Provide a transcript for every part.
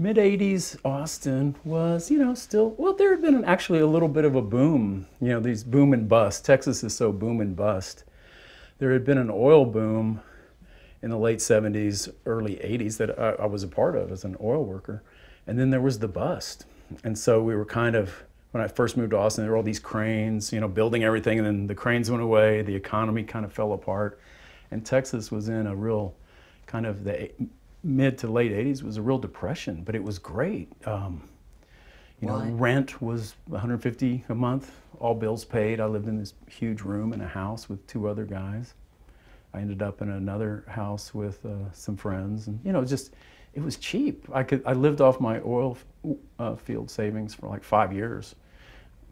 Mid-80s Austin was, still, well, there had been actually a little bit of a boom, these boom and bust. Texas is so boom and bust. There had been an oil boom in the late 70s, early 80s that I was a part of as an oil worker. And then there was the bust. And so we were kind of, when I first moved to Austin, there were all these cranes, building everything, and then the cranes went away, the economy kind of fell apart. And Texas was in a real kind of the mid to late 80s was a real depression, but it was great. Why? Rent was 150 a month, all bills paid. I lived in this huge room in a house with two other guys. I ended up in another house with some friends, and just it was cheap. I lived off my oil field savings for like 5 years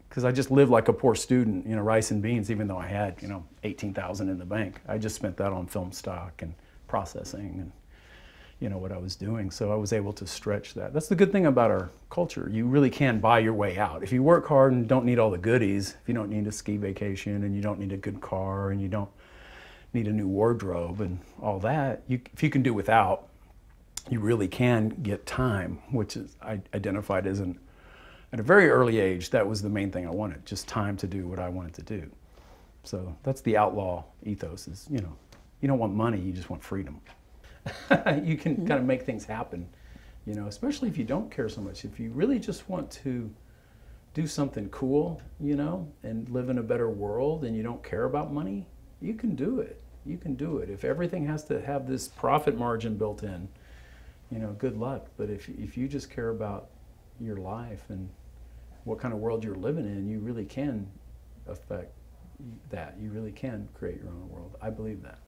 because I just lived like a poor student, rice and beans, even though I had 18,000 in the bank. I just spent that on film stock and processing and what I was doing. So I was able to stretch that. That's the good thing about our culture. You really can buy your way out. If you work hard and don't need all the goodies, if you don't need a ski vacation and you don't need a good car and you don't need a new wardrobe and all that, if you can do without, you really can get time, which is I identified as at a very early age, that was the main thing I wanted, just time to do what I wanted to do. So that's the outlaw ethos is, you don't want money, you just want freedom. You can kind of make things happen, especially if you don't care so much. If you really just want to do something cool, and live in a better world and you don't care about money, you can do it. You can do it. If everything has to have this profit margin built in, good luck. But if you just care about your life and what kind of world you're living in, you really can affect that. You really can create your own world. I believe that.